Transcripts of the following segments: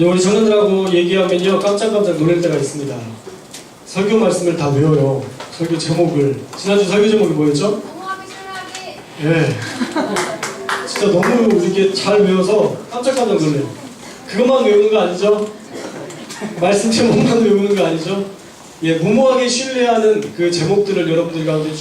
우리 청년들하고 얘기하면요 깜짝깜짝 놀랄 때가 있습니다. 설교 말씀을 다 외워요. 설교 제목을. 지난주 설교 제목이 뭐였죠? 공허하기 신뢰하기. 예. 진짜 너무 이렇게 잘 외워서 깜짝깜짝 놀래요. 그것만 외우는 거 아니죠? 말씀 제목만 외우는 거 아니죠? 예, 무모하게 신뢰하는 그 제목들을 여러분들이 가운데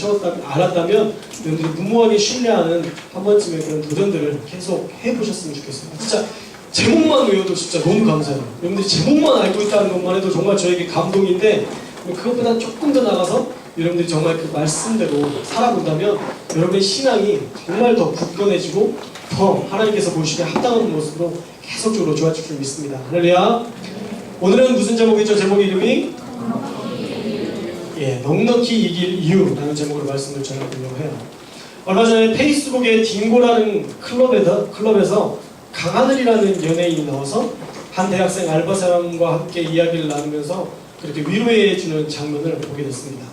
알았다면 여러분들이 무모하게 신뢰하는 한 번쯤의 그런 도전들을 계속 해보셨으면 좋겠어요. 진짜 제목만 외워도 진짜 너무 감사해요. 여러분들이 제목만 알고 있다는 것만 해도 정말 저에게 감동인데 그것보다 조금 더 나가서 여러분들이 정말 그 말씀대로 살아본다면 여러분의 신앙이 정말 더 굳건해지고 더 하나님께서 보시기에 합당한 모습으로 계속적으로 좋아질 줄 믿습니다. 할렐루야. 오늘은 무슨 제목이죠? 제목 이름이 넉넉히 이길 이유라는 제목으로 말씀을 전해드리려고 해요. 얼마 전에 페이스북에 딩고라는 클럽에서 강하늘이라는 연예인이 나와서 한 대학생 알바생과 함께 이야기를 나누면서 그렇게 위로해주는 장면을 보게 됐습니다.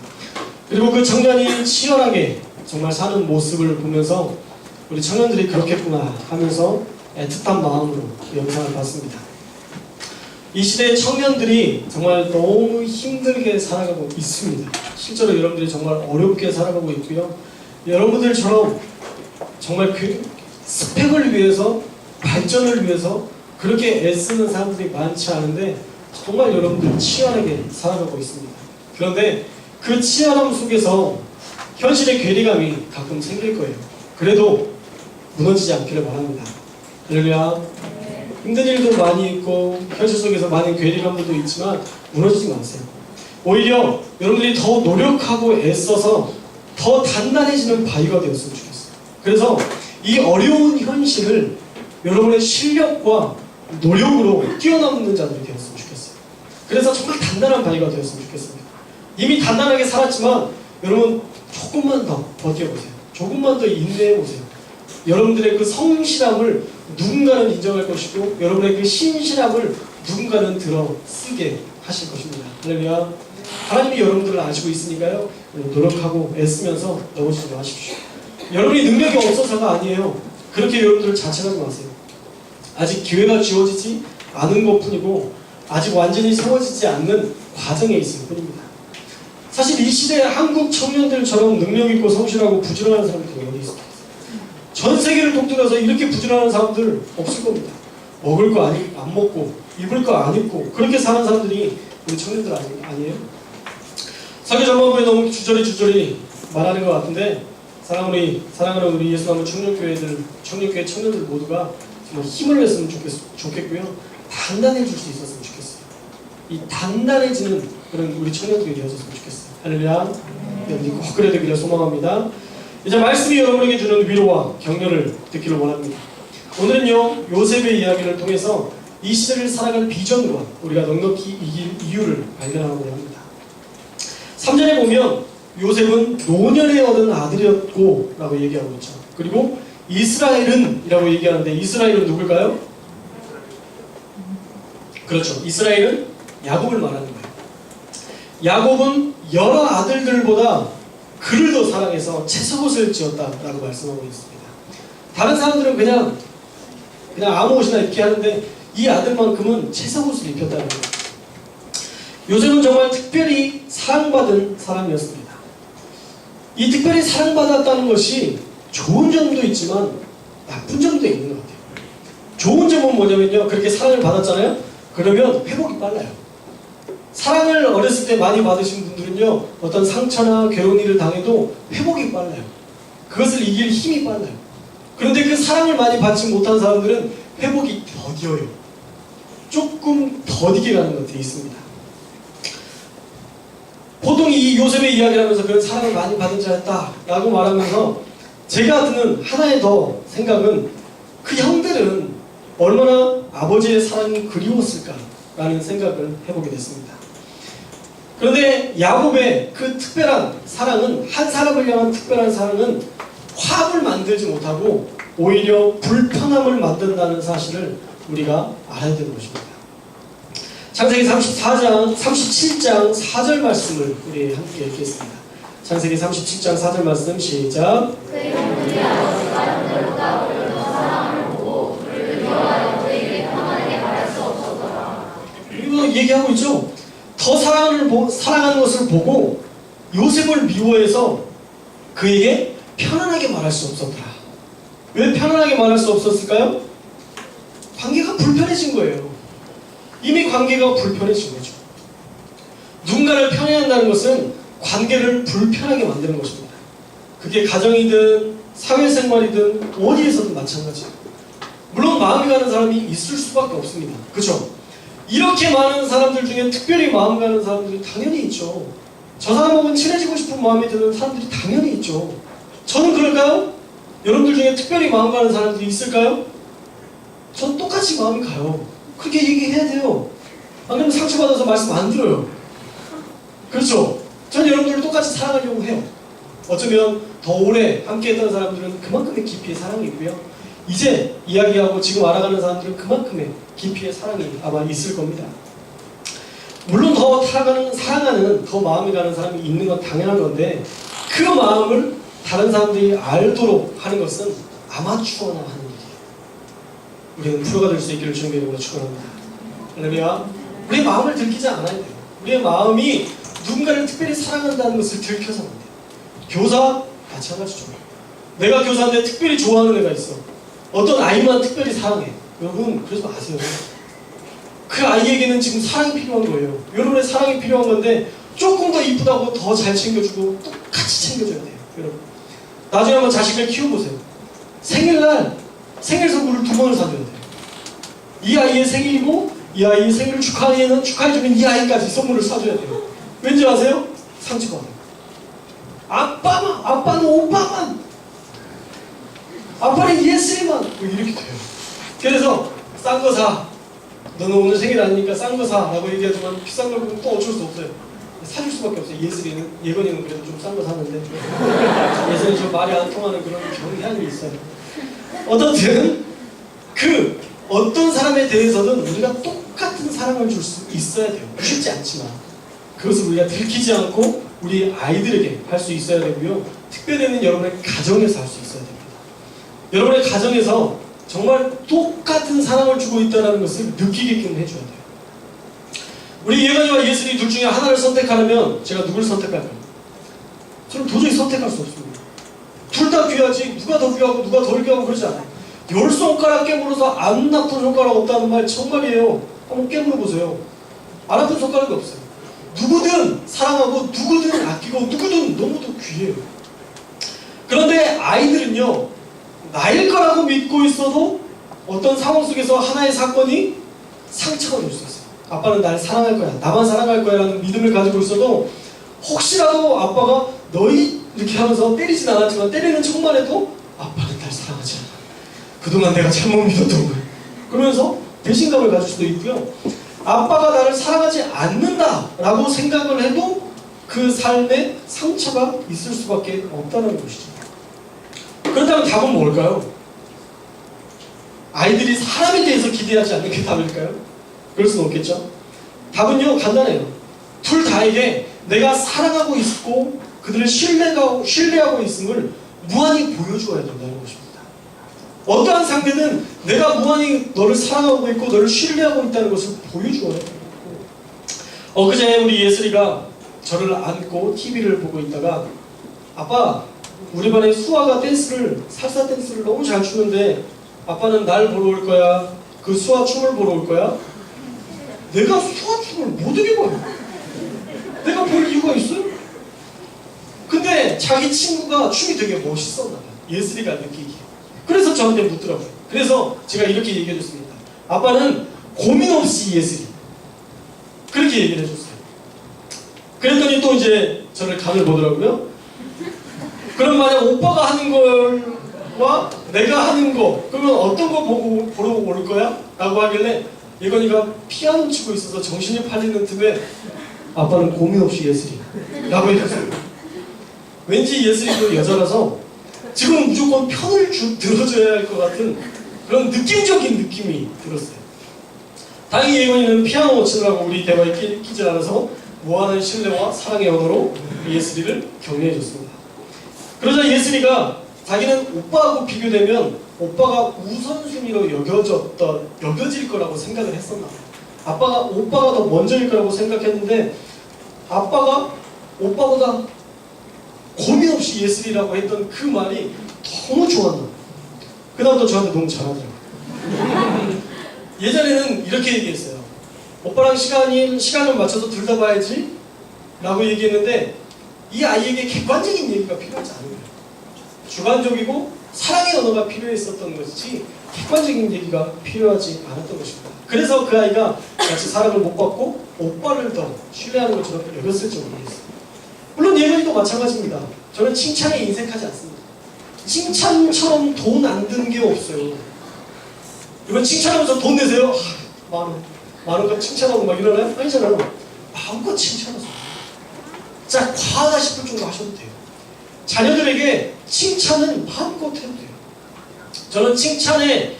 그리고 그 청년이 치열하게 정말 사는 모습을 보면서 우리 청년들이 그렇겠구나 하면서 애틋한 마음으로 그 영상을 봤습니다. 이 시대의 청년들이 정말 너무 힘들게 살아가고 있습니다. 실제로 여러분들이 정말 어렵게 살아가고 있고요. 여러분들처럼 정말 그 스펙을 위해서 발전을 위해서 그렇게 애쓰는 사람들이 많지 않은데 정말 여러분들 치열하게 살아가고 있습니다. 그런데 그 치열함 속에서 현실의 괴리감이 가끔 생길 거예요. 그래도 무너지지 않기를 바랍니다. 할렐루야. 힘든 일도 많이 있고 현실 속에서 많은 괴리감들도 있지만 무너지지 마세요. 오히려 여러분들이 더 노력하고 애써서 더 단단해지는 바위가 되었으면 좋겠어요. 그래서 이 어려운 현실을 여러분의 실력과 노력으로 뛰어넘는 자들이 되었으면 좋겠어요. 그래서 정말 단단한 바위가 되었으면 좋겠습니다. 이미 단단하게 살았지만 여러분 조금만 더 버텨보세요. 조금만 더 인내해보세요. 여러분들의 그 성실함을 누군가는 인정할 것이고 여러분의 그 신실함을 누군가는 들어 쓰게 하실 것입니다. 할렐루야. 하나님이 여러분들을 아시고 있으니까요. 노력하고 애쓰면서 넘어지지 마십시오. 여러분이 능력이 없어서가 아니에요. 그렇게 여러분들을 자책하지 마세요. 아직 기회가 주어지지 않은 것뿐이고 아직 완전히 세워지지 않는 과정에 있을 뿐입니다. 사실 이 시대의 한국 청년들처럼 능력 있고 성실하고 부지런한 사람들이 어디 있습니까? 전 세계를 통틀어서 이렇게 부지런한 사람들 없을 겁니다. 먹을 거 안 먹고 입을 거 안 입고 그렇게 사는 사람들이 우리 청년들 아니에요? 설교 전반부에 너무 주저리 말하는 것 같은데 사랑하는 우리 예수남은 청년교회 청년들 모두가 정말 힘을 냈으면 좋겠고요. 단단해질 수 있었으면 좋겠어요. 이 단단해지는 그런 우리 청년들이 되어졌으면 좋겠어요. 할렐루야. 여러분이 꼭 그래야 되기를 소망합니다. 이제 말씀이 여러분에게 주는 위로와 격려를 듣기를 원합니다. 오늘은요 요셉의 이야기를 통해서 이 시대를 살아갈 비전과 우리가 넉넉히 이길 이유를 발견하고자 합니다. 3절에 보면 요셉은 노년에 얻은 아들이었고 라고 얘기하고 있죠. 그리고 이스라엘은 이라고 얘기하는데 이스라엘은 누굴까요? 그렇죠. 이스라엘은 야곱을 말하는 거예요. 야곱은 여러 아들들보다 그를 더 사랑해서 채석옷을 지었다라고 말씀하고 있습니다. 다른 사람들은 그냥 아무 옷이나 입게 하는데 이 아들만큼은 채석옷을 입혔다는 거예요. 요셉은 정말 특별히 사랑받은 사람이었습니다. 이 특별히 사랑받았다는 것이 좋은 점도 있지만 나쁜 점도 있는 것 같아요. 좋은 점은 뭐냐면요. 그렇게 사랑을 받았잖아요. 그러면 회복이 빨라요. 사랑을 어렸을 때 많이 받으신 분들은요. 어떤 상처나 괴로운 일을 당해도 회복이 빨라요. 그것을 이길 힘이 빨라요. 그런데 그 사랑을 많이 받지 못한 사람들은 회복이 더뎌요. 조금 더디게 가는 것들이 있습니다. 보통 이 요셉의 이야기를 하면서 그런 사랑을 많이 받은 자였다라고 말하면서 제가 드는 하나의 더 생각은 그 형들은 얼마나 아버지의 사랑이 그리웠을까라는 생각을 해보게 됐습니다. 그런데 야곱의 그 특별한 사랑은 한 사람을 향한 특별한 사랑은 화합을 만들지 못하고 오히려 불편함을 만든다는 사실을 우리가 알아야 되는 것입니다. 창세기 37장 4절 말씀을 우리 함께 읽겠습니다. 창세기 37장 4절 말씀 시작. 그 형들이 아버지가 형들보다 오히려 더 사랑을 보고 그를 미워하여 그에게 평안하게 말할 수 없었더라. 얘기하고 있죠. 더 사랑하는 것을 보고 요셉을 미워해서 그에게 편안하게 말할 수 없었다. 왜 편안하게 말할 수 없었을까요? 관계가 불편해진 거예요. 이미 관계가 불편해진 거죠. 누군가를 편애한다는 것은 관계를 불편하게 만드는 것입니다. 그게 가정이든 사회생활이든 어디에서든 마찬가지예요. 물론 마음이 가는 사람이 있을 수밖에 없습니다. 그렇죠? 이렇게 많은 사람들 중에 특별히 마음 가는 사람들이 당연히 있죠. 저 사람하고는 친해지고 싶은 마음이 드는 사람들이 당연히 있죠. 저는 그럴까요? 여러분들 중에 특별히 마음 가는 사람들이 있을까요? 전 똑같이 마음이 가요. 그렇게 얘기해야 돼요. 안 그러면 상처받아서 말씀 안 들어요. 그렇죠? 전 여러분들을 똑같이 사랑하려고 해요. 어쩌면 더 오래 함께했던 사람들은 그만큼의 깊이의 사랑이 있고요. 이제 이야기하고 지금 알아가는 사람들은 그만큼의 깊이의 사랑이 아마 있을 겁니다. 물론 더 사랑하는, 더 마음이 가는 사람이 있는 건 당연한 건데 그 마음을 다른 사람들이 알도록 하는 것은 아마추어나 하는 일이에요. 우리는 프로가 될 수 있기를 주님의 이름으로 축원합니다. 할렐루야. 우리의 마음을 들키지 않아야 돼요. 우리의 마음이 누군가를 특별히 사랑한다는 것을 들켜서는 안 돼요. 교사 마찬가지죠. 내가 교사인데 특별히 좋아하는 애가 있어. 어떤 아이만 특별히 사랑해. 여러분 그러지 마세요. 그 아이에게는 지금 사랑이 필요한 거예요. 여러분의 사랑이 필요한 건데 조금 더 이쁘다고 더 잘 챙겨주고 똑같이 챙겨줘야 돼요. 여러분 나중에 한번 자식을 키워보세요. 생일날 생일 선물을 2번을 사줘야 돼요. 이 아이의 생일이고 이 아이의 생일을 축하해주는 이 아이까지 선물을 사줘야 돼요. 왠지 아세요? 상처가 와요. 아빠는 오빠만, 아빠는 예슬이만 뭐 이렇게 돼요. 그래서 싼 거 사. 너는 오늘 생일 아니니까 싼 거 사 라고 얘기하지만 비싼 걸 보면 또 어쩔 수 없어요. 사줄 수밖에 없어요. 예건이는 그래도 좀 싼 거 사는데 예슬이 좀 말이 안 통하는 그런 경향이 있어요. 어떻든 그 어떤 사람에 대해서는 우리가 똑같은 사랑을 줄 수 있어야 돼요. 쉽지 않지만 그것을 우리가 들키지 않고 우리 아이들에게 할 수 있어야 되고요. 특별히는 여러분의 가정에서 할 수 있어야 됩니다. 여러분의 가정에서 정말 똑같은 사랑을 주고 있다는 것을 느끼게끔 해줘야 돼요. 우리 예건이와 예슬이 둘 중에 하나를 선택하려면 제가 누구를 선택할까요? 저는 도저히 선택할 수 없습니다. 둘 다 귀하지 누가 더 귀하고 누가 덜 귀하고 그러지 않아요. 10손가락 깨물어서 안 아픈 손가락 없다는 말 정말이에요. 한번 깨물어 보세요. 안 아픈 손가락이 없어요. 누구든 사랑하고 누구든 아끼고 누구든 너무도 귀해요. 그런데 아이들은요 나일 거라고 믿고 있어도 어떤 상황 속에서 하나의 사건이 상처가 될 수 있어요. 아빠는 날 사랑할 거야, 나만 사랑할 거야 라는 믿음을 가지고 있어도 혹시라도 아빠가 너희 이렇게 하면서 때리진 않았지만 때리는 척만 해도 아빠는 날 사랑하지 않아. 그동안 내가 잘못 믿었던 거야. 그러면서 배신감을 가질 수도 있고요. 아빠가 나를 사랑하지 않는다라고 생각을 해도 그 삶에 상처가 있을 수밖에 없다는 것이죠. 그렇다면 답은 뭘까요? 아이들이 사람에 대해서 기대하지 않는 게 답일까요? 그럴 수는 없겠죠. 답은요 간단해요. 둘 다에게 내가 사랑하고 있고 그들을 신뢰하고 있음을 무한히 보여주어야 된다는 것입니다. 어떠한 상대는 내가 무한히 너를 사랑하고 있고 너를 신뢰하고 있다는 것을 보여주어야 돼요. 엊그제 우리 예슬이가 저를 안고 TV를 보고 있다가 아빠 우리 반에 수아가 살사 댄스를 너무 잘 추는데 아빠는 날 보러 올 거야? 그 수아 춤을 보러 올 거야? 내가 수아 춤을 못 어떻게 봐요? 내가 볼 이유가 있어요? 근데 자기 친구가 춤이 되게 멋있었나 봐요. 예슬이가 느끼기에. 그래서 저한테 묻더라고요. 그래서 제가 이렇게 얘기해 줬습니다. 아빠는 고민 없이 예슬이. 그렇게 얘기를 해줬어요. 그랬더니 또 이제 저를 간을 보더라고요. 그럼 만약 오빠가 하는 걸과 내가 하는 거 그러면 어떤 거 보러 올 거야? 라고 하길래 예건이가 피아노 치고 있어서 정신이 팔리는 틈에 아빠는 고민 없이 예슬이 라고 해줬어요. 왠지 예슬이도 여자라서 지금 무조건 편을 들어줘야 할 것 같은 그런 느낌적인 느낌이 들었어요. 다행히 예건이는 피아노 치느라고 우리 대화에 끼지 않아서 무한한 신뢰와 사랑의 언어로 예슬이를 격려해줬습니다. 그러자 예슬이가 자기는 오빠하고 비교되면 오빠가 우선순위로 여겨질 거라고 생각을 했었나 봐요. 오빠가 더 먼저일 거라고 생각했는데 아빠가 오빠보다 고민 없이 예슬이라고 했던 그 말이 너무 좋았나. 그다음부터 저한테 너무 잘하더라고요. 예전에는 이렇게 얘기했어요. 오빠랑 시간을 맞춰서 둘 다 봐야지 라고 얘기했는데 이 아이에게 객관적인 얘기가 필요하지 않은 거예요. 주관적이고 사랑의 언어가 필요했었던 것이지 객관적인 얘기가 필요하지 않았던 것입니다. 그래서 그 아이가 같이 사랑을 못 받고 오빠를 더 신뢰하는 것처럼 여겼을지 모르겠어요. 물론 예전에도 마찬가지입니다. 저는 칭찬에 인색하지 않습니다. 칭찬처럼 돈 안 드는 게 없어요. 이번 칭찬하면서 돈 내세요? 만원 칭찬하고 막 이러나요? 아니잖아요. 마음껏 칭찬하세요. 자, 과하다 싶을 정도 하셔도 돼요. 자녀들에게 칭찬은 마음껏 해도 돼요. 저는 칭찬을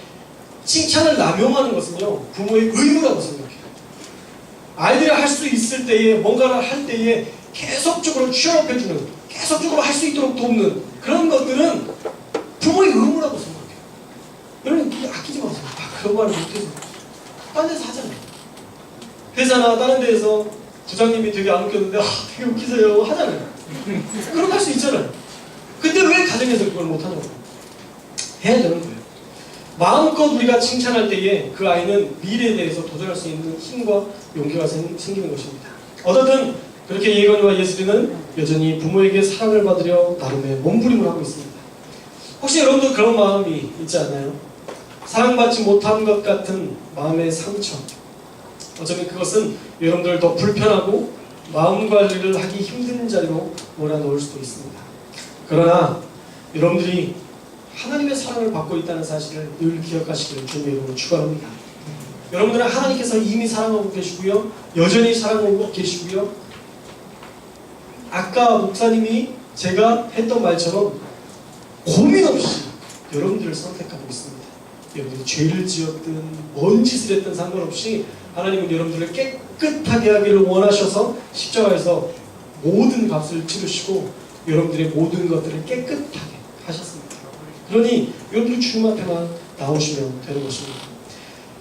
남용하는 것은요, 부모의 의무라고 생각해요. 아이들이 할 수 있을 때에, 뭔가를 할 때에 계속적으로 취업해주는, 계속적으로 할 수 있도록 돕는 그런 것들은 부모의 의무라고 생각해요. 여러분, 아끼지 마세요. 그런 말을 못해서. 딴 데서 하잖아요. 회사나 다른 데에서 부장님이 되게 안 웃겼는데, 되게 웃기세요. 하잖아요. 그렇게 할 수 있잖아요. 근데 왜 가정에서 그걸 못하냐고. 해야 되는 거예요. 마음껏 우리가 칭찬할 때에 그 아이는 미래에 대해서 도전할 수 있는 힘과 용기가 생기는 것입니다. 어쨌든 그렇게 예건이와 예슬이는 여전히 부모에게 사랑을 받으려 나름의 몸부림을 하고 있습니다. 혹시 여러분도 그런 마음이 있지 않나요? 사랑받지 못한 것 같은 마음의 상처. 어쩌면 그것은 여러분들 더 불편하고 마음 관리를 하기 힘든 자리로 몰아넣을 수도 있습니다. 그러나 여러분들이 하나님의 사랑을 받고 있다는 사실을 늘 기억하시기를 주님의 이름으로 축원합니다. 여러분들은 하나님께서 이미 사랑하고 계시고요. 여전히 사랑하고 계시고요. 아까 목사님이 제가 했던 말처럼 고민 없이 여러분들을 선택하고 있습니다. 여러분들이 죄를 지었든 뭔 짓을 했든 상관없이 하나님은 여러분들을 깨끗하게 하기를 원하셔서 십자가에서 모든 값을 치르시고 여러분들의 모든 것들을 깨끗하게 하셨습니다. 그러니 여러분들이 주님 앞에만 나오시면 되는 것입니다.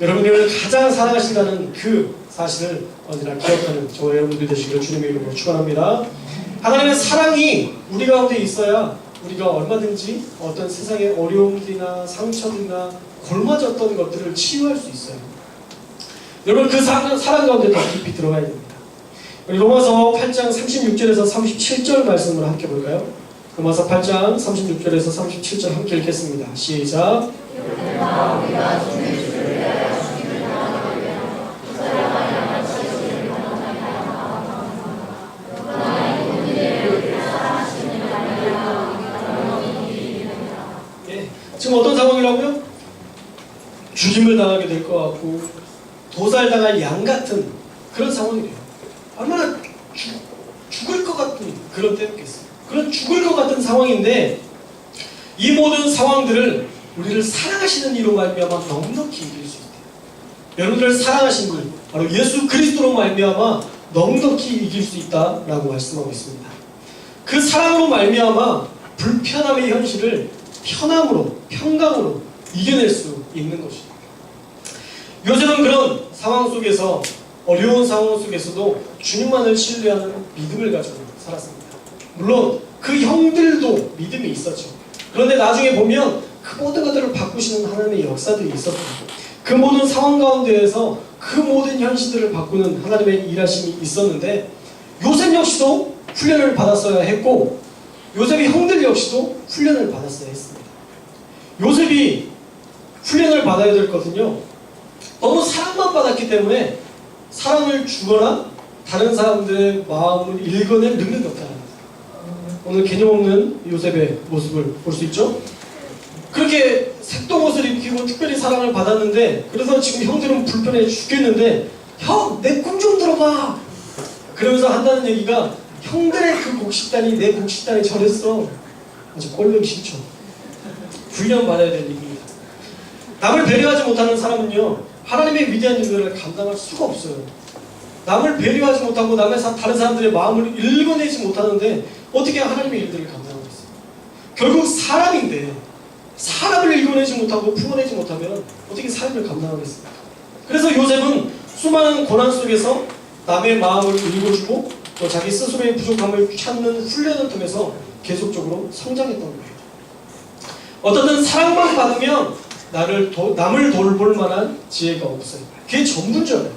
여러분들을 가장 사랑하신다는 그 사실을 언제나 기억하는 저와 여러분들 되시기를 주님의 이름으로 축원합니다. 하나님의 사랑이 우리 가운데 있어야 우리가 얼마든지 어떤 세상의 어려움들이나 상처들이나 골마졌던 것들을 치유할 수 있어요. 여러분 그 사랑 가운데 더 깊이 들어가야 됩니다. 우리 로마서 8장 36절에서 37절 말씀을 함께 볼까요? 로마서 8장 36절에서 37절 함께 읽겠습니다. 시작. 예, 지금 어떤 상황이라고요? 죽임을 당하게 될 것 같고 도살당할 양 같은 그런 상황이래요. 얼마나 죽을 것 같은 그런 때였겠어요. 그런 죽을 것 같은 상황인데 이 모든 상황들을 우리를 사랑하시는 이로 말미암아 넉넉히 이길 수 있대요. 여러분들을 사랑하신 분 바로 예수 그리스도로 말미암아 넉넉히 이길 수 있다라고 말씀하고 있습니다. 그 사랑으로 말미암아 불편함의 현실을 편함으로 평강으로 이겨낼 수 있는 것입니다. 요새는 그런 상황 속에서 어려운 상황 속에서도 주님만을 신뢰하는 믿음을 가지고 살았습니다. 물론 그 형들도 믿음이 있었죠. 그런데 나중에 보면 그 모든 것들을 바꾸시는 하나님의 역사들이 있었습니다. 그 모든 상황 가운데에서 그 모든 현실들을 바꾸는 하나님의 일하심이 있었는데 요셉 역시도 훈련을 받았어야 했고 요셉의 형들 역시도 훈련을 받았어야 했습니다. 요셉이 훈련을 받아야 될 것은요, 너무 사랑만 받았기 때문에 사랑을 주거나 다른 사람들의 마음을 읽어낼 능력이 없다는 겁니다. 오늘 개념 없는 요셉의 모습을 볼 수 있죠? 그렇게 색동옷을 입히고 특별히 사랑을 받았는데 그래서 지금 형들은 불편해 죽겠는데 형! 내 꿈 좀 들어봐! 그러면서 한다는 얘기가 형들의 그 곡식단이 내 곡식단이 저랬어. 아주 꼴보기 싫죠. 훈련 받아야 될 얘기입니다. 남을 배려하지 못하는 사람은요, 하나님의 위대한 일들을 감당할 수가 없어요. 남을 배려하지 못하고 다른 사람들의 마음을 읽어내지 못하는데 어떻게 하나님의 일들을 감당하겠어요? 결국 사람인데 사람을 읽어내지 못하고 품어내지 못하면 어떻게 삶을 감당하겠습니까? 그래서 요셉은 수많은 고난 속에서 남의 마음을 읽어주고 또 자기 스스로의 부족함을 찾는 훈련을 통해서 계속적으로 성장했던 거예요. 어떤 때는 사랑만 받으면 남을 돌볼 만한 지혜가 없어요. 그게 전부인 줄 알아요.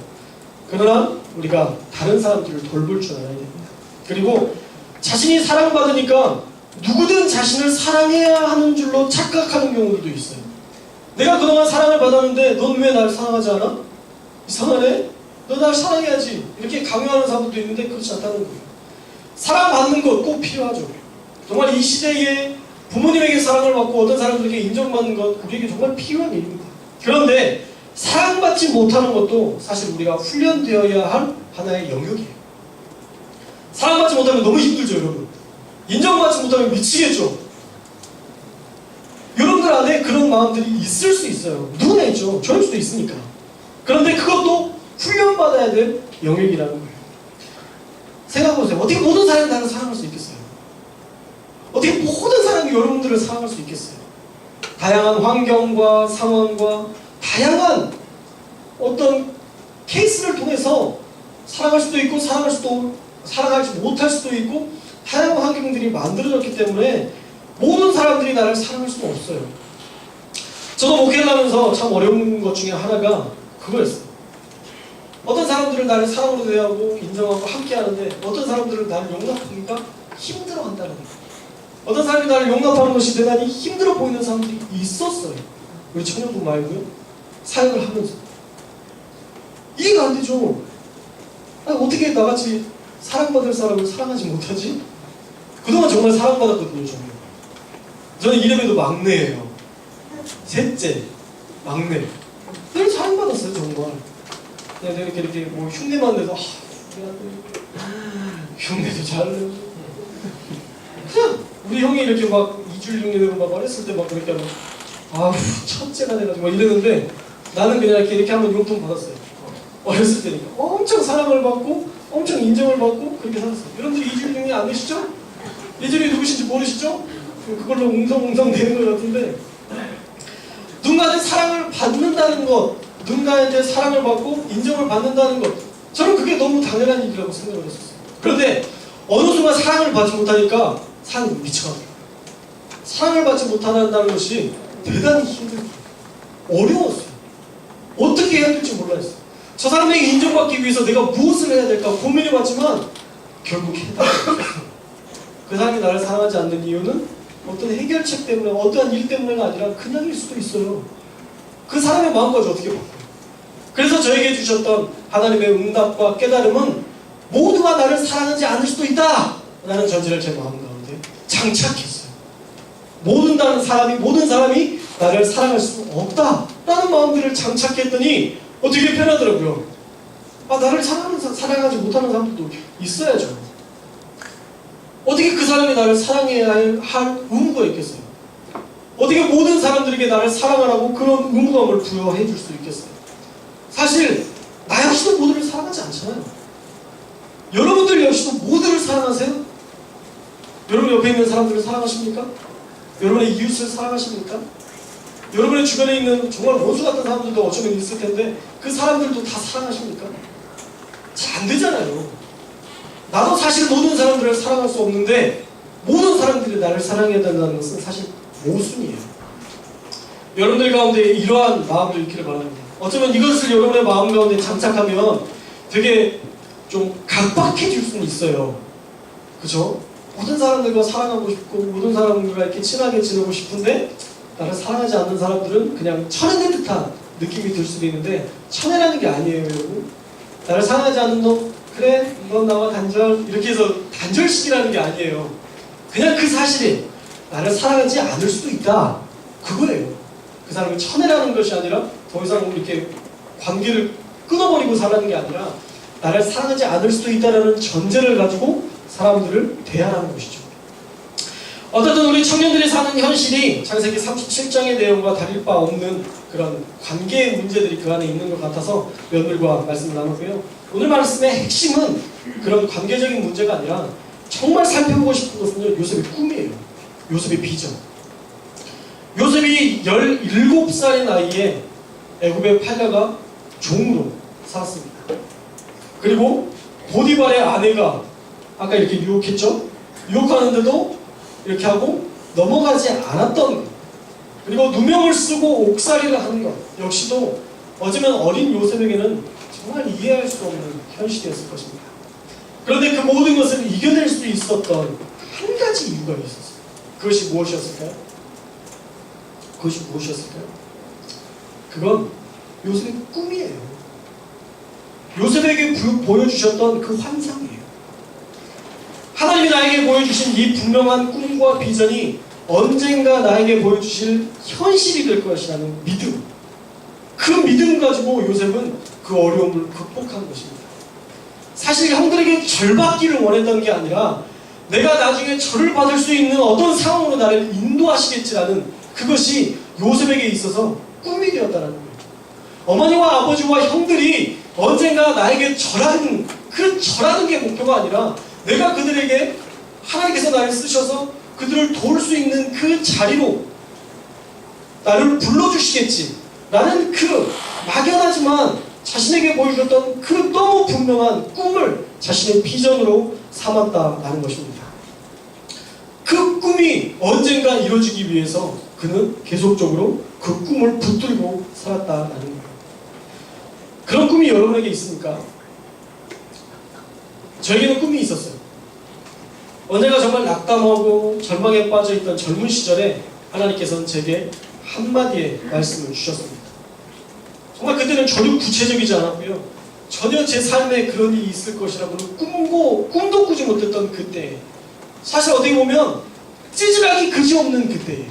그러나 우리가 다른 사람들을 돌볼 줄 알아야 됩니다. 그리고 자신이 사랑받으니까 누구든 자신을 사랑해야 하는 줄로 착각하는 경우도 있어요. 내가 그동안 사랑을 받았는데 넌 왜 날 사랑하지 않아? 이상하네? 너 날 사랑해야지. 이렇게 강요하는 사람들도 있는데 그렇지 않다는 거예요. 사랑받는 것 꼭 필요하죠. 정말 이 시대에 부모님에게 사랑을 받고 어떤 사람들에게 인정받는 것, 우리에게 정말 필요한 일입니다. 그런데 사랑받지 못하는 것도 사실 우리가 훈련되어야 할 하나의 영역이에요. 사랑받지 못하면 너무 힘들죠, 여러분. 인정받지 못하면 미치겠죠. 여러분들 안에 그런 마음들이 있을 수 있어요. 누구나 있죠. 저일 수도 있으니까. 그런데 그것도 훈련받아야 될 영역이라는 거예요. 생각해보세요. 어떻게 모든 사람이 나를 사랑할 수 있겠어요? 어떻게 모든 사람이 여러분들을 사랑할 수 있겠어요? 다양한 환경과 상황과 다양한 어떤 케이스를 통해서 사랑할 수도 있고 사랑하지 못할 수도 있고 다양한 환경들이 만들어졌기 때문에 모든 사람들이 나를 사랑할 수는 없어요. 저도 목회를 하면서 참 어려운 것 중에 하나가 그거였어요. 어떤 사람들을 나를 사랑으로 대하고 인정하고 함께 하는데 어떤 사람들을 나를 용납하기가 힘들어한다는 거예요. 어떤 사람이 나를 용납하는 것이 대단히 힘들어 보이는 사람들이 있었어요. 우리 청년분 말고요. 사역을 하면서. 이해가 안 되죠. 아니, 어떻게 나같이 사랑받을 사람을 사랑하지 못하지? 그동안 정말 사랑받았거든요. 저는 이름에도 막내예요. 셋째, 막내. 늘 사랑받았어요, 정말. 그냥 이렇게 뭐 흉내만 내도 흉내도 잘 내고 그냥 우리 형이 이렇게 막 이줄 흉내 내고 막 어렸을 때 막 그렇게 하면 아우 첫째가 돼가지고 막 이랬는데 나는 그냥 이렇게 하면 용돈 받았어요. 어렸을 때니까 엄청 사랑을 받고 엄청 인정을 받고 그렇게 살았어요. 여러분들 이줄 흉내 안 내시죠? 이줄이 누구신지 모르시죠? 그걸로 웅성웅성 되는 것 같은데 누군가한테 사랑을 받는다는 것, 누군가한테 사랑을 받고 인정을 받는다는 것, 저는 그게 너무 당연한 일이라고 생각을 했었어요. 그런데 어느 순간 사랑을 받지 못하니까 사랑이 미쳐가요. 사랑을 받지 못한다는 것이 대단히 힘들고 어려웠어요. 어떻게 해야 될지 몰랐어요. 저 사람에게 인정받기 위해서 내가 무엇을 해야 될까 고민해봤지만 결국 해답이 그 사람이 나를 사랑하지 않는 이유는 어떤 해결책 때문에 어떠한 일 때문에가 아니라 그냥일 수도 있어요. 그 사람의 마음까지 어떻게 바꿔요. 그래서 저에게 주셨던 하나님의 응답과 깨달음은 모두가 나를 사랑하지 않을 수도 있다 라는 전제를 제 마음 가운데 장착했어요. 모든 사람이 나를 사랑할 수 없다 라는 마음들을 장착했더니 어떻게 변하더라고요. 나를 사랑하지 못하는 사람들도 있어야죠. 어떻게 그 사람이 나를 사랑해야 할 의무가 있겠어요? 어떻게 모든 사람들에게 나를 사랑하라고 그런 의무감을 부여해 줄 수 있겠어요? 사실 나 역시도 모두를 사랑하지 않잖아요. 여러분들 역시도 모두를 사랑하세요? 여러분 옆에 있는 사람들을 사랑하십니까? 여러분의 이웃을 사랑하십니까? 여러분의 주변에 있는 정말 원수 같은 사람들도 어쩌면 있을 텐데 그 사람들도 다 사랑하십니까? 잘 안 되잖아요. 나도 사실 모든 사람들을 사랑할 수 없는데 모든 사람들이 나를 사랑해야 된다는 것은 사실 모순이에요. 여러분들 가운데 이러한 마음을 잃기를 바랍니다. 어쩌면 이것을 여러분의 마음 가운데 장착하면 되게 좀 각박해질 수는 있어요. 그죠? 모든 사람들과 사랑하고 싶고 모든 사람들과 이렇게 친하게 지내고 싶은데 나를 사랑하지 않는 사람들은 그냥 천연의 듯한 느낌이 들 수도 있는데 천연이라는 게 아니에요, 여러분. 나를 사랑하지 않는 너 그래 넌 나와 단절 이렇게 해서 단절식이라는 게 아니에요. 그냥 그 사실이 나를 사랑하지 않을 수도 있다 그거예요. 그 사람을 쳐내라는 것이 아니라 더 이상 이렇게 관계를 끊어버리고 살라는 게 아니라 나를 사랑하지 않을 수도 있다는 전제를 가지고 사람들을 대하라는 것이죠. 어쨌든 우리 청년들이 사는 현실이 창세기 37장의 내용과 다를 바 없는 그런 관계의 문제들이 그 안에 있는 것 같아서 여러분들과 말씀을 나누고요. 오늘 말씀의 핵심은 그런 관계적인 문제가 아니라 정말 살펴보고 싶은 것은요, 요셉의 꿈이에요. 요셉의 비전. 요셉이 17살의 나이에 애굽에 팔려가 종으로 살았습니다. 그리고 보디발의 아내가 아까 이렇게 유혹했죠? 유혹하는데도 이렇게 하고 넘어가지 않았던 것, 그리고 누명을 쓰고 옥살이를 하는 것 역시도 어쩌면 어린 요셉에게는 정말 이해할 수 없는 현실이었을 것입니다. 그런데 그 모든 것을 이겨낼 수 있었던 한 가지 이유가 있었어요. 그것이 무엇이었을까요? 그것이 무엇이었을까요? 그건 요셉의 꿈이에요. 요셉에게 보여주셨던 그 환상이에요. 하나님이 나에게 보여주신 이 분명한 꿈과 비전이 언젠가 나에게 보여주실 현실이 될 것이라는 믿음. 그 믿음 가지고 요셉은 그 어려움을 극복한 것입니다. 사실 형들에게 절받기를 원했던 게 아니라 내가 나중에 절을 받을 수 있는 어떤 상황으로 나를 인도하시겠지라는 그것이 요셉에게 있어서 꿈이 되었다는 거예요. 어머니와 아버지와 형들이 언젠가 나에게 절하는, 그 절하는 게 목표가 아니라 내가 그들에게 하나님께서 나를 쓰셔서 그들을 도울 수 있는 그 자리로 나를 불러주시겠지 라는 그 막연하지만 자신에게 보여줬던 그 너무 분명한 꿈을 자신의 비전으로 삼았다라는 것입니다. 그 꿈이 언젠가 이루어지기 위해서 그는 계속적으로 그 꿈을 붙들고 살았다라는 거예요. 그런 꿈이 여러분에게 있습니까? 저에게는 꿈이 있었어요. 언젠가 정말 낙담하고 절망에 빠져있던 젊은 시절에 하나님께서는 제게 한마디의 말씀을 주셨습니다. 정말 그때는 전혀 구체적이지 않았고요. 전혀 제 삶에 그런 일이 있을 것이라고는 꿈도 꾸지 못했던 그때에, 사실 어떻게 보면 찌질하기 그지없는 그때에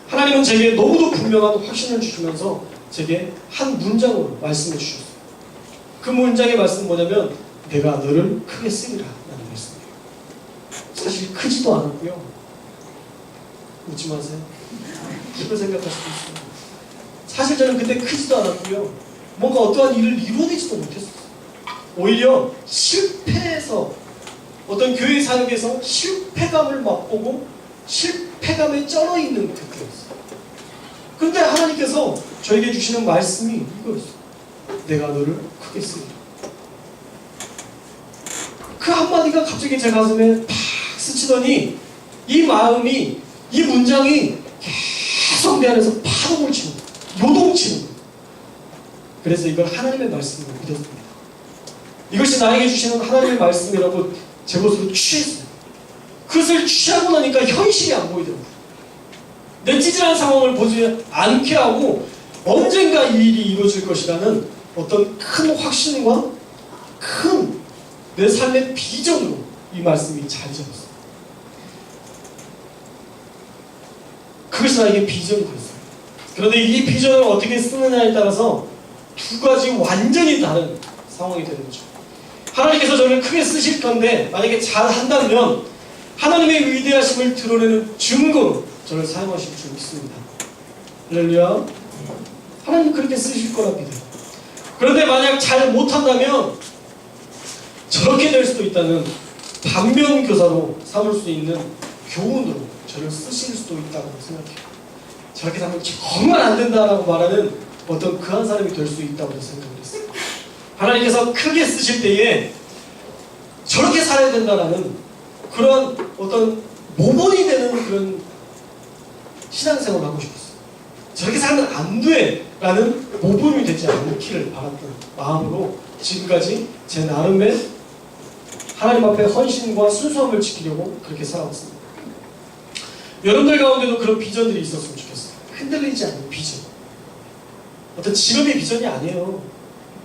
하나님은 제게 너무도 분명한 확신을 주시면서 제게 한 문장으로 말씀해 주셨어요. 그 문장의 말씀은 뭐냐면 내가 너를 크게 쓰리라 라는 말씀이에요. 사실 크지도 않았고요. 웃지 마세요. 기쁜 생각할 수도 있어요. 사실 저는 그때 크지도 않았고요. 뭔가 어떠한 일을 이루어내지도 못했어요. 오히려 실패해서 어떤 교회 사역에서 실패감을 맛보고 실패감에 쩔어있는 그때였어요. 그런데 하나님께서 저에게 주시는 말씀이 이거였어요. 내가 너를 크게 쓰리라. 그 한마디가 갑자기 제 가슴에 팍 스치더니 이 마음이, 이 문장이 계속 내 안에서 파동을 치는 거예요. 요동치는 거예요. 그래서 이걸 하나님의 말씀으로 믿었습니다. 이것이 나에게 주시는 하나님의 말씀이라고 제 것으로 취했어요. 그것을 취하고 나니까 현실이 안 보이더라고요. 내 찌질한 상황을 보지 않게 하고 언젠가 이 일이 이루어질 것이라는 어떤 큰 확신과 큰 내 삶의 비전으로 이 말씀이 잘 잡았어요. 그것이 나에게 비전이 됐어요. 그런데 이 비전을 어떻게 쓰느냐에 따라서 두 가지 완전히 다른 상황이 되는 거죠. 하나님께서 저를 크게 쓰실 건데 만약에 잘 한다면 하나님의 위대하심을 드러내는 증거로 저를 사용하실 줄 믿습니다. 할렐루야. 하나님 그렇게 쓰실 거라 믿어요. 그런데 만약 잘 못한다면 저렇게 될 수도 있다는 반면교사로 삼을 수 있는 교훈으로 저를 쓰실 수도 있다고 생각해요. 저렇게 하면 정말 안 된다라고 말하는 어떤 그 한 사람이 될 수 있다고 생각을 했어요. 하나님께서 크게 쓰실 때에 저렇게 살아야 된다라는 그런 어떤 모본이 되는 그런 신앙생활을 하고 싶었어요. 저렇게 살면 안 돼! 라는 모본이 되지 않기를 바랐던 마음으로 지금까지 제 나름의 하나님 앞에 헌신과 순수함을 지키려고 그렇게 살아왔습니다. 여러분들 가운데도 그런 비전들이 있었으면 좋겠어요. 흔들리지 않는 비전. 어떤 직업이 비전이 아니에요.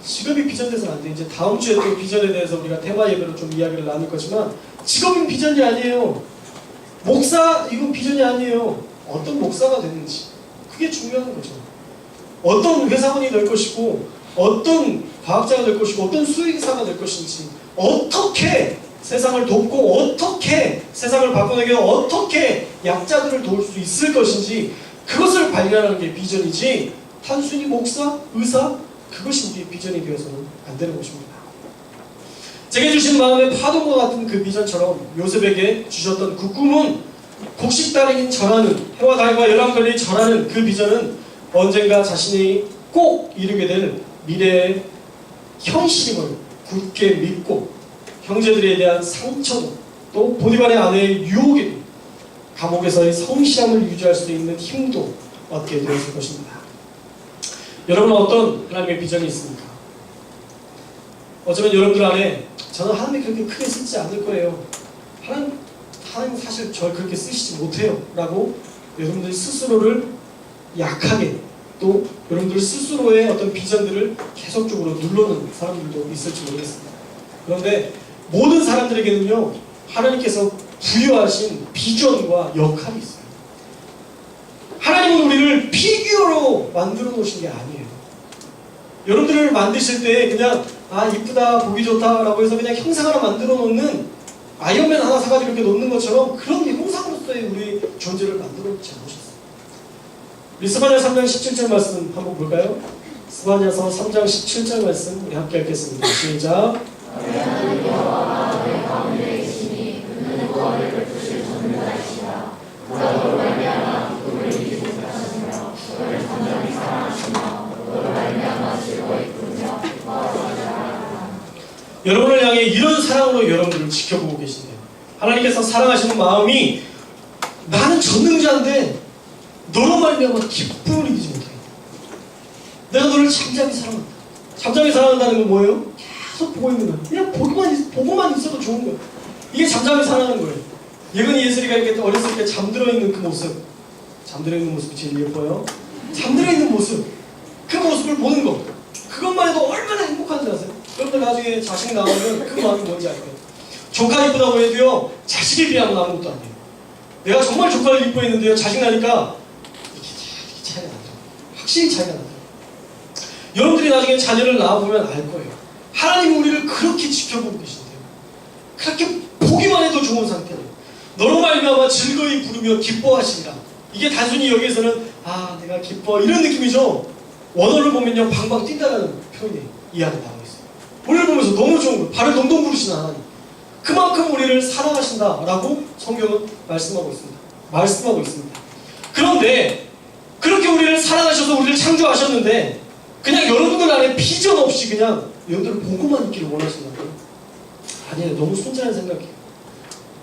직업이 비전돼서는 안 돼. 이제 다음 주에 또 비전에 대해서 우리가 테마 예배로 좀 이야기를 나눌 거지만 직업은 비전이 아니에요. 목사 이건 비전이 아니에요. 어떤 목사가 되는지 그게 중요한 거죠. 어떤 회사원이 될 것이고 어떤 과학자가 될 것이고 어떤 수의사가 될 것인지 어떻게 세상을 돕고 어떻게 세상을 바꿔내고 어떻게 약자들을 도울 수 있을 것인지 그것을 발견하는 게 비전이지 단순히 목사, 의사 그것이 우리의 비전이 되어서는 안 되는 것입니다. 제게 주신 마음의 파도와 같은 그 비전처럼 요셉에게 주셨던 그 꿈은 곡식다리인 절하는 해와 달과 열왕들이 절하는 그 비전은 언젠가 자신이 꼭 이루게 될 미래의 현실임을 굳게 믿고 형제들에 대한 상처도 또 보디발의 아내의 유혹에도 감옥에서의 성실함을 유지할 수 있는 힘도 얻게 되었을 것입니다. 여러분은 어떤 하나님의 비전이 있습니까? 어쩌면 여러분들 안에 저는 하나님이 그렇게 크게 쓰지 않을 거예요. 하나님 사실 절 그렇게 쓰시지 못해요 라고 여러분들 스스로를 약하게 또 여러분들 스스로의 어떤 비전들을 계속적으로 눌러놓는 사람들도 있을지 모르겠습니다. 그런데 모든 사람들에게는요 하나님께서 부여하신 비전과 역할이 있어요. 하나님은 우리를 피규어로 만들어 놓으신 게 아니에요. 여러분들을 만드실 때 그냥 이쁘다 보기 좋다 라고 해서 그냥 형상 하나 만들어 놓는 아이언맨 하나 사가지고 이렇게 놓는 것처럼 그런 형상으로서의 우리 존재를 만들어 놓지 않으셨어요. 우리 스바냐 3장 17절 말씀 한번 볼까요? 스바냐서 3장 17절 말씀 우리 함께 읽겠습니다. 시작. 여러분을 향해 이런 사랑으로 여러분들을 지켜보고 계신데요. 하나님께서 사랑하시는 마음이 나는 전능자인데 너로 말미암아 기쁨을 이기지 못해. 내가 너를 잠잠히 사랑한다. 잠잠히 사랑한다는 건 뭐예요? 계속 보고 있는 거예요. 그냥 보고만 있어도 좋은 거예요. 이게 잠잠히 사랑하는 거예요. 예근이 예슬이가 이렇게 어렸을 때 잠들어 있는 그 모습, 잠들어 있는 모습이 제일 예뻐요. 잠들어 있는 모습, 그 모습을 보는 거, 그것만 해도 얼마나 행복한지 아세요? 그런데 나중에 자식 나오면 그 마음이 뭔지 알 거예요. 조카 이쁘다고 해도요 자식에 비하면 아무것도 아니에요. 내가 정말 조카를 이뻐했는데요 자식 나니까 이렇게 차이가 나죠. 확실히 차이가 나죠. 여러분들이 나중에 자녀를 낳아보면 알 거예요. 하나님이 우리를 그렇게 지켜보고 계신데요. 그렇게 보기만 해도 좋은 상태예요. 너로 말미암아 즐거이 부르며 기뻐하시리라. 이게 단순히 여기에서는 내가 기뻐 이런 느낌이죠. 원어를 보면요 방방 뛴다라는 표현이 이 안에 나와 있어요. 우리를 보면서 너무 좋은 거예요. 발을 동동 구르시는 하나님. 그만큼 우리를 사랑하신다라고 성경은 말씀하고 있습니다. 그런데 그렇게 우리를 사랑하셔서 우리를 창조하셨는데 그냥 여러분들 안에 비전 없이 그냥 여러분들 보고만 있기를 원하신다고요? 아니에요. 너무 순진한 생각이에요.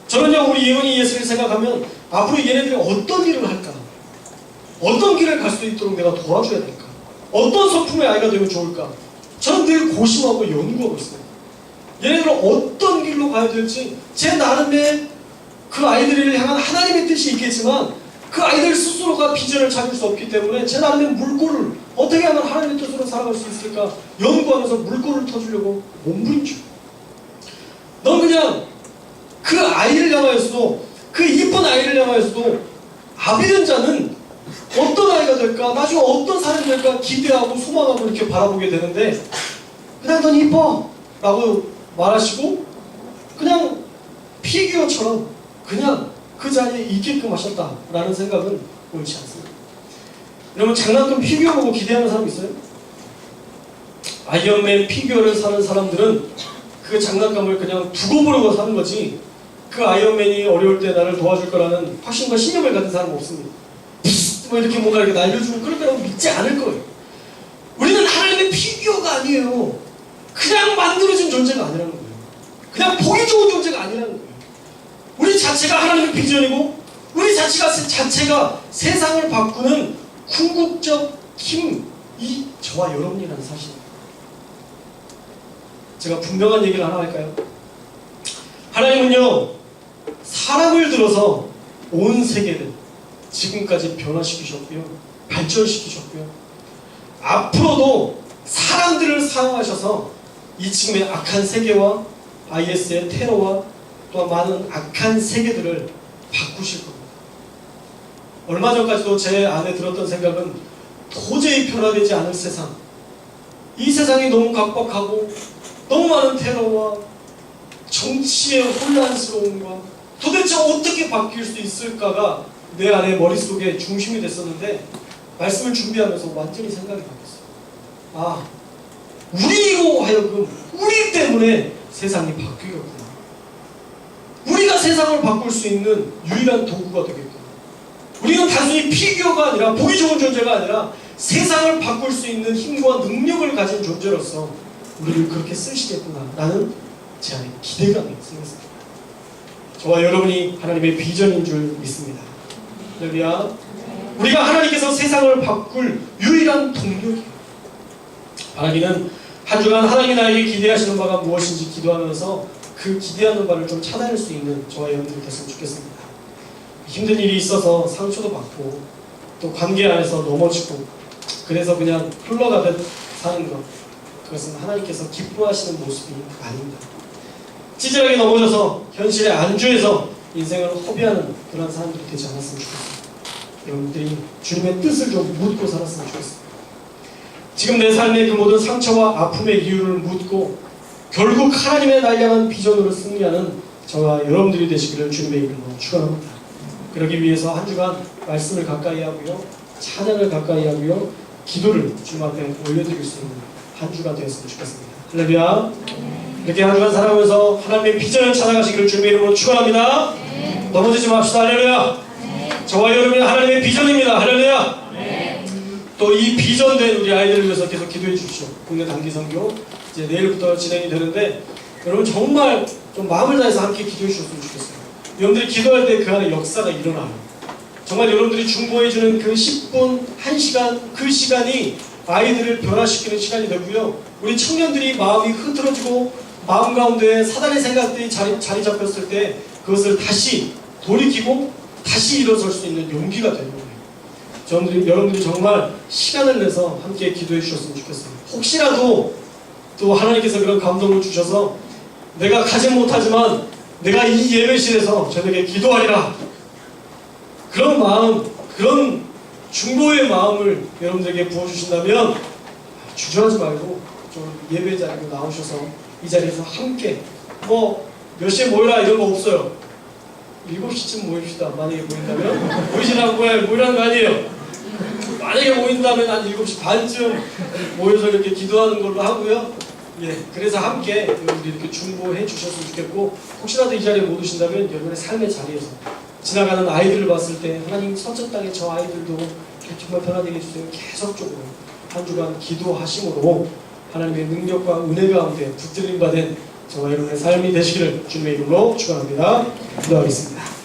저는요 우리 예언이 예수를 생각하면 앞으로 얘네들이 어떤 일을 할까? 어떤 길을 갈 수 있도록 내가 도와줘야 될까? 어떤 성품의 아이가 되면 좋을까? 저는 늘 고심하고 연구하고 있어요. 얘네들은 어떤 길로 가야 될지 제 나름의 그 아이들을 향한 하나님의 뜻이 있겠지만 그 아이들 스스로가 비전을 찾을 수 없기 때문에 제 나름의 물꼬를 어떻게 하면 하나님의 뜻으로 살아갈 수 있을까 연구하면서 물꼬를 터주려고 몸부림쳐요. 넌 그냥 그 아이를 향하여서도 그 이쁜 아이를 향하여서도 아비된 자는 어떤 아이가 될까 나중에 어떤 사람이 될까 기대하고 소망하고 이렇게 바라보게 되는데 그냥 넌 이뻐 라고 말하시고 그냥 피규어처럼 그냥 그 자리에 있게끔 하셨다라는 생각은 옳지 않습니다. 여러분 장난감 피규어 보고 기대하는 사람 있어요? 아이언맨 피규어를 사는 사람들은 그 장난감을 그냥 두고 보려고 사는 거지 그 아이언맨이 어려울 때 나를 도와줄 거라는 확신과 신념을 가진 사람은 없습니다. 뭐 이렇게 뭔가 이렇게 날려주고 그럴 거라고 믿지 않을 거예요. 우리는 하나님의 피규어가 아니에요. 그냥 만들어진 존재가 아니라는 거예요. 그냥 보기 좋은 존재가 아니라는 거예요. 우리 자체가 하나님의 비전이고 우리 자체가 세상을 바꾸는 궁극적 힘이 저와 여러분이라는 사실입니다. 제가 분명한 얘기를 하나 할까요? 하나님은요 사람을 들어서 온 세계를 지금까지 변화시키셨고요 발전시키셨고요 앞으로도 사람들을 사용하셔서 이 지금의 악한 세계와 IS의 테러와 또한 많은 악한 세계들을 바꾸실 겁니다. 얼마 전까지도 제 안에 들었던 생각은 도저히 변화되지 않을 세상, 이 세상이 너무 각박하고 너무 많은 테러와 정치의 혼란스러움과 도대체 어떻게 바뀔 수 있을까가 내 안에 머릿속에 중심이 됐었는데 말씀을 준비하면서 완전히 생각이 바뀌었어요. 우리로 하여금 우리 때문에 세상이 바뀌겠구나. 우리가 세상을 바꿀 수 있는 유일한 도구가 되겠구나. 우리는 단순히 피규어가 아니라 보기 좋은 존재가 아니라 세상을 바꿀 수 있는 힘과 능력을 가진 존재로서 우리를 그렇게 쓰시겠구나라는 제 안에 기대감이 생겼습니다. 저와 여러분이 하나님의 비전인 줄 믿습니다. 할렐루야. 우리가 하나님께서 세상을 바꿀 유일한 동력이에요. 바라기는 한 주간 하나님이 나에게 기대하시는 바가 무엇인지 기도하면서 그 기대하는 바를 좀 찾아낼 수 있는 저와 여러분들 됐으면 좋겠습니다. 힘든 일이 있어서 상처도 받고 또 관계 안에서 넘어지고 그래서 그냥 흘러가듯 사는 것, 그것은 하나님께서 기뻐하시는 모습이 아닙니다. 찌질하게 넘어져서 현실에 안주해서 인생을 허비하는 그런 사람들이 되지 않았으면 좋겠습니다. 여러분들이 주님의 뜻을 좀 묻고 살았으면 좋겠습니다. 지금 내 삶의 그 모든 상처와 아픔의 이유를 묻고 결국 하나님의 날 향한 비전으로 승리하는 저와 여러분들이 되시기를 주님의 이름으로 축원합니다. 그러기 위해서 한 주간 말씀을 가까이 하고요, 찬양을 가까이 하고요, 기도를 주님 앞에 올려드릴 수 있는 한 주가 되었으면 좋겠습니다. 할렐루야. 이렇게 한 주간 살아가면서 하나님의 비전을 찾아가시기를 주님의 이름으로 축원합니다. 넘어지지 맙시다. 할렐루야. 저와 여러분이 하나님의 비전입니다. 할렐루야. 또 이 비전된 우리 아이들을 위해서 계속 기도해 주십시오. 국내 단기 선교 이제 내일부터 진행이 되는데 여러분 정말 좀 마음을 다해서 함께 기도해 주셨으면 좋겠어요. 여러분들이 기도할 때 그 안에 역사가 일어나요. 정말 여러분들이 중보해 주는 그 10분, 1시간 그 시간이 아이들을 변화시키는 시간이 되고요. 우리 청년들이 마음이 흐트러지고 마음 가운데 사단의 생각들이 자리 잡혔을 때 그것을 다시 돌이키고 다시 일어설 수 있는 용기가 되는 거예요. 여러분들이 정말 시간을 내서 함께 기도해 주셨으면 좋겠어요. 혹시라도 또 하나님께서 그런 감동을 주셔서 내가 가지 못하지만 내가 이 예배실에서 저녁에 기도하리라, 그런 마음, 그런 중보의 마음을 여러분들에게 부어주신다면 주저하지 말고 좀 예배 자리로 나오셔서 이 자리에서 함께 몇 시에 모여라 이런 거 없어요. 7시쯤 모입시다. 만약에 모인다면 모이시라고 모이라는 거 아니에요. 만약에 모인다면 한 7시 반쯤 모여서 이렇게 기도하는 걸로 하고요. 그래서 함께 여러분들이 이렇게 중보해 주셨으면 좋겠고, 혹시라도 이 자리에 못 오신다면 여러분의 삶의 자리에서 지나가는 아이들을 봤을 때 하나님 선천 땅에 저 아이들도 정말 변화되게 해주세요. 계속적으로 한 주간 기도하심으로 하나님의 능력과 은혜 가운데 붙들림 받은 저와 여러분의 삶이 되시기를 주님의 이름으로 축원합니다. 기도하겠습니다.